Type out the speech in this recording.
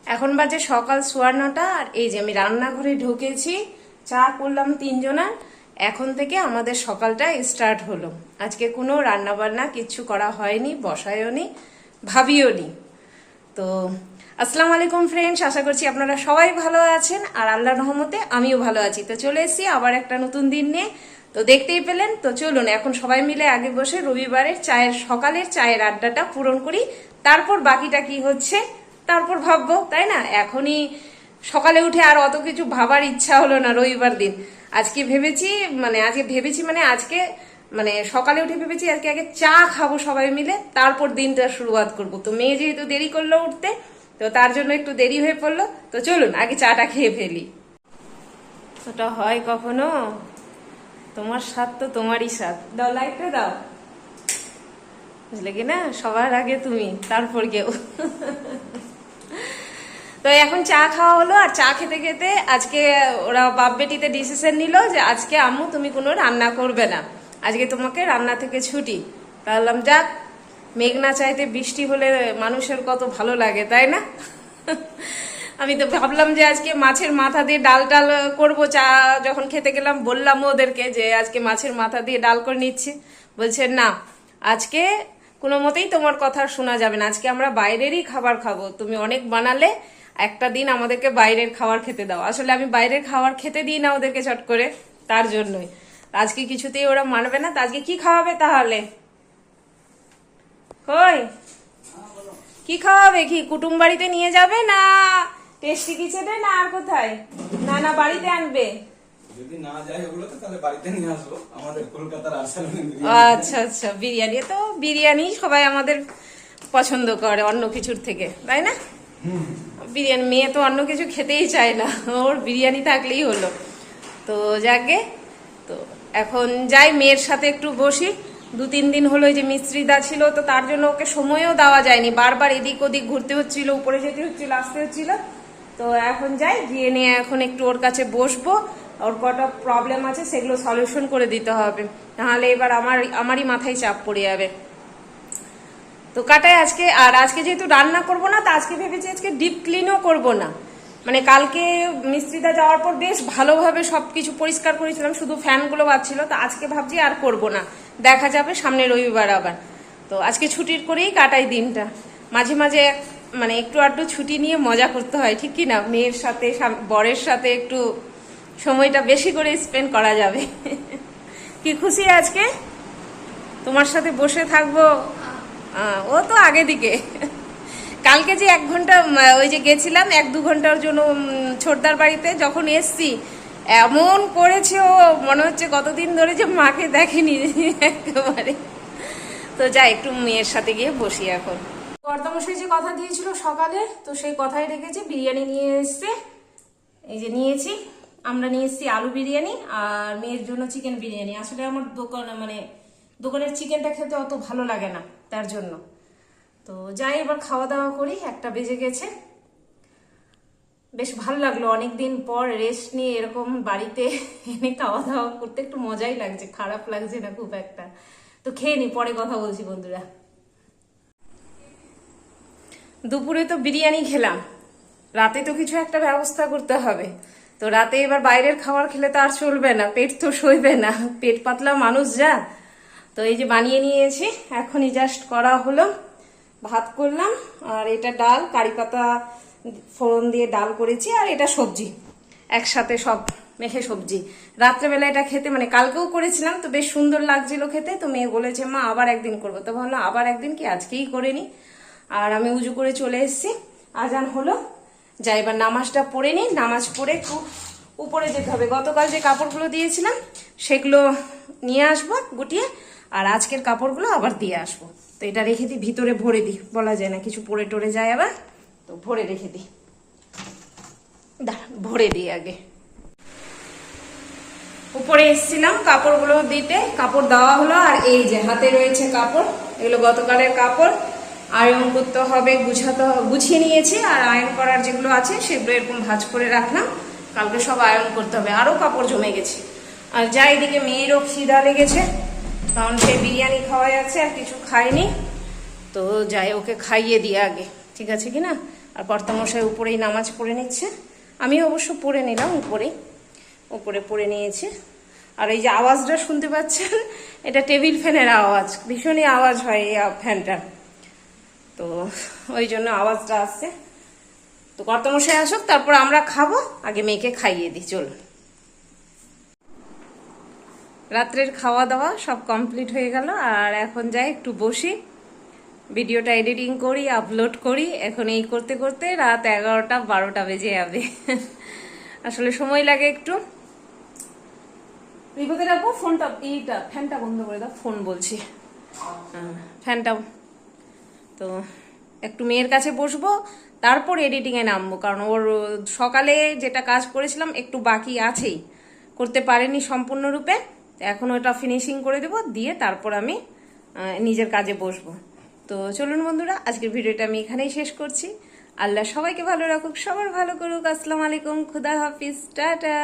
এখন বাজে সকাল 9:15 আর এই যে আমি রান্নাঘরে ঢুকেছি, চা করলাম 3 জনার। এখন থেকে আমাদের সকালটা স্টার্ট হলো। আজকে কোনো রান্না বান্না কিচ্ছু করা হয়নি, বসায়ও নি, ভাবিও নি। তো আসসালামু আলাইকুম ফ্রেন্ডস, আশা করছি আপনারা সবাই ভালো আছেন আর আল্লাহর রহমতে আমিও ভালো আছি। তো চলে এসেছি আবার একটা নতুন দিন নিয়ে। তো দেখতেই পেলেন। তো চলুন এখন সবাই মিলে আগে বসে রবিবারের সকালের চায়ের আড্ডাটা পূরণ করি, তারপর বাকিটা কি হচ্ছে তারপর ভাববো, তাই না? এখনই সকালে উঠে আর অত কিছু ভাবার ইচ্ছা হলো না রবিবার দিন। আজকে ভেবেছি সকালে উঠে ভেবেছি আজকে আগে চা খাবো সবাই মিলে, তারপর দিনটা শুরুয়াত করব। তো মেয়ে যেহেতু দেরি করলো উঠতে, তো তার জন্য একটু দেরি হয়ে পড়লো। তো চলুন আগে চাটা খেয়ে ফেলি। ওটা হয় কখনো? তোমার স্বাদ তো তোমারই স্বাদ। দাও, লাইটটা দাও, বুঝলে কি না? সবার আগে তুমি, তারপর কেউ। তো এখন চা খাওয়া হলো, আর চা খেতে খেতে আজকে ওরা বাপ বেটিতে ডিসিশন নিল যে আজকে আম্মু তুমি কোনো রান্না করবে না, আজকে তোমাকে রান্না থেকে ছুটি। বললাম যাক, মেঘ না চাইতে বৃষ্টি হলে মানুষের কত ভালো লাগে, তাই না? আমি তো ভাবলাম যে আজকে মাছের মাথা দিয়ে ডাল টাল করবো। চা যখন খেতে গেলাম বললাম ওদেরকে যে আজকে মাছের মাথা দিয়ে ডাল করে নিচ্ছি। বলছে না, আজকে কোনো মতেই তোমার কথা শোনা যাবে না, আজকে আমরা বাইরেরই খাবার খাবো। তুমি অনেক বানালে, একটা দিন আমাদেরকে বাইরের খাবার খেতে দাও। আসলে আমি বাইরের খাবার খেতে দিই না ওদেরকে চট করে, তার জন্যই। আজকে কিছুতেই ওরা মানবে না। তো আজকে কি খাওয়াবে তাহলে? কই কি খাওয়াবে? কি কুটুম বাড়িতে নিয়ে যাবে না টেস্টি কিচেনে, না আর কোথায়? না না, বাড়িতে আনবে। যদি না যায় ওগুলো তো তাহলে বাড়িতে নিয়ে আসবো। আমাদের কলকাতার আর্সেনাল। আচ্ছা আচ্ছা, বিরিয়ানি তো বিরিয়ানি সবাই আমাদের পছন্দ করে অন্য কিছুর থেকে, তাই না? বিরিয়ানি, মেয়ে তো অন্য কিছু খেতেই চায় না, ওর বিরিয়ানি থাকলেই হলো। তো যাকে, তো এখন যাই মেয়ের সাথে একটু বসি। 2-3 দিন হলো যে মিস্ত্রিদা ছিল, তো তার জন্য ওকে সময়ও দেওয়া যায়নি, বারবার এদিক ওদিক ঘুরতে হচ্ছিল, উপরে যেতে হচ্ছিল, আসতে হচ্ছিল। তো এখন যাই, গিয়ে নিয়ে এখন একটু ওর কাছে বসবো। ওর কটা প্রবলেম আছে সেগুলো সলিউশন করে দিতে হবে, নাহলে এবার আমারই মাথায় চাপ পড়ে যাবে। তো কাটায় আজকে, আর আজকে যেহেতু রান্না করব না, তো আজকে ভেবেছি আজকে ডিপ ক্লিনও করব না। মানে কালকে মিস্ত্রিদা যাওয়ার পর বেশ ভালোভাবে সবকিছু পরিষ্কার করেছিলাম, শুধু ফ্যানগুলো বাজছিল। তো আজকে ভাবছি আর করব না, দেখা যাবে সামনে রবিবার আবার। তো আজকে ছুটির করেই কাটাই দিনটা। মাঝে মাঝে মানে একটু আধটু ছুটি নিয়ে মজা করতে হয়, ঠিক কি না? মেয়ের সাথে, বরের সাথে একটু সময়টা বেশি করে স্পেন্ড করা যাবে। কি খুশি আজকে তোমার সাথে বসে থাকবো? ও তো আগে দিকে। কালকে যে 1 ঘন্টা ওই যে গেছিলাম 1-2 ঘন্টার জন্য ছোটদার বাড়িতে, যখন এসছি এমন করেছে ও, মনে হচ্ছে কতদিন ধরে যে মাকে দেখেনি একেবারে। তো যাই, একটু মেয়ের সাথে গিয়ে বসি এখন। কর্তামশাই যে কথা দিয়েছিল সকালে, তো সেই কথাই রেখেছে। বিরিয়ানি নিয়ে এসছে, এই যে নিয়েছি। আমরা নিয়ে এসছি আলু বিরিয়ানি, আর মেয়ের জন্য চিকেন বিরিয়ানি। আসলে আমার দোকানের চিকেনটা খেতে অত ভালো লাগে না, তার জন্য। তো যাই, এবার খাওয়া দাওয়া করি, 1টা বেজে গেছে। বেশ ভালো লাগলো, অনেকদিন পর রেস্ট নিয়ে এরকম বাড়িতে এনে খাওয়া দাওয়া করতে একটু মজাই লাগছে, খারাপ লাগছে না খুব একটা। তো খেয়ে নি, পরে কথা বলছি বন্ধুরা। দুপুরে তো বিরিয়ানি খেলাম, রাতে তো কিছু একটা ব্যবস্থা করতে হবে। তো রাতে এবার বাইরের খাবার খেলে তো আর চলবে না, পেট তো সইবে না, পেট পাতলা মানুষ যা। তো এই যে বানিয়ে নিয়েছি, এখনই জাস্ট করা হলো। ভাত করলাম, আর এটা ডাল, কারি পাতা ফোড়ন দিয়ে ডাল করেছি, আর এটা সবজি একসাথে সব মেখে সবজি। রাত্রেবেলা এটা খেতে, মানে কালকেও করেছিলাম, তো বেশ সুন্দর লাগছিল খেতে। তো মেয়ে বলেছে মা আবার একদিন করবো। তো ভাবলাম আবার একদিন কি, আজকেই করে নি। আর আমি উজু করে চলে এসেছি, আজান হলো। যাই এবার নামাজটা পড়ে নিই, নামাজ পড়ে একটু উপরে যেতে হবে। গতকাল যে কাপড়গুলো দিয়েছিলাম সেগুলো নিয়ে আসবো গুটিয়ে, আর আজকের কাপড়গুলো আবার দিয়ে আসবো। তো এটা রেখে দিই, ভিতরে ভরে দিই, বলা যায় না কিছু পরে টরে যায় আবার, তো ভরে রেখে দিই। ভরে দিই আগে। উপরে এসেছিলাম কাপড়গুলো দিতে, কাপড় দেওয়া হলো। আর এই যে হাতে রয়েছে কাপড়, এগুলো গতকালের কাপড়। আয়রন করতে হবে, গুছিয়ে নিয়েছি। আর আয়রন করার যেগুলো আছে সেগুলো এরকম ভাঁজ করে রাখলাম, কালকে সব আয়রন করতে হবে। আরো কাপড় জমে গেছে। আর যা, এদিকে মেয়েরও খিদা লেগেছে, কারণ সে বিরিয়ানি খাওয়া যাচ্ছে আর কিছু খায়নি। তো যাই, ওকে খাইয়ে দিয়ে আগে, ঠিক আছে কিনা? আর কর্তামশাই উপরেই নামাজ পড়ে নিচ্ছে, আমি অবশ্য পড়ে নিলাম উপরে পড়ে নিয়েছি। আর এই যে আওয়াজটা শুনতে পাচ্ছেন, এটা টেবিল ফ্যানের আওয়াজ, ভীষণই আওয়াজ হয় এই ফ্যানটা, তো ওই জন্য আওয়াজটা আসছে। তো কর্তামশাই আসুক, তারপর আমরা খাবো, আগে মেয়েকে খাইয়ে দিই। চলুন। রাত্রের খাওয়া দাওয়া সব কমপ্লিট হয়ে গেল, আর এখন যাই একটু বসি, ভিডিওটা এডিটিং করি, আপলোড করি। এখন এই করতে করতে রাত 11টা 12টা বেজে যাবে। আসলে সময় লাগে একটু। রিপোতে রাখবো ফোনটা, ফ্যানটা বন্ধ করে দাও, ফোন বলছি, ফ্যানটা। তো একটু মেয়ের কাছে বসবো, তারপর এডিটিংয়ে নামবো, কারণ ওর সকালে যেটা কাজ করেছিলাম একটু বাকি আছেই, করতে পারিনি সম্পূর্ণরূপে। এখন ওটা ফিনিশিং করে দেবো, দিয়ে তারপর আমি নিজের কাজে বসবো। তো চলুন বন্ধুরা, আজকের ভিডিওটা আমি এখানেই শেষ করছি। আল্লাহ সবাইকে ভালো রাখুক, সবার ভালো করুক। আসসালামু আলাইকুম, খুদা হাফিজ, টাটা।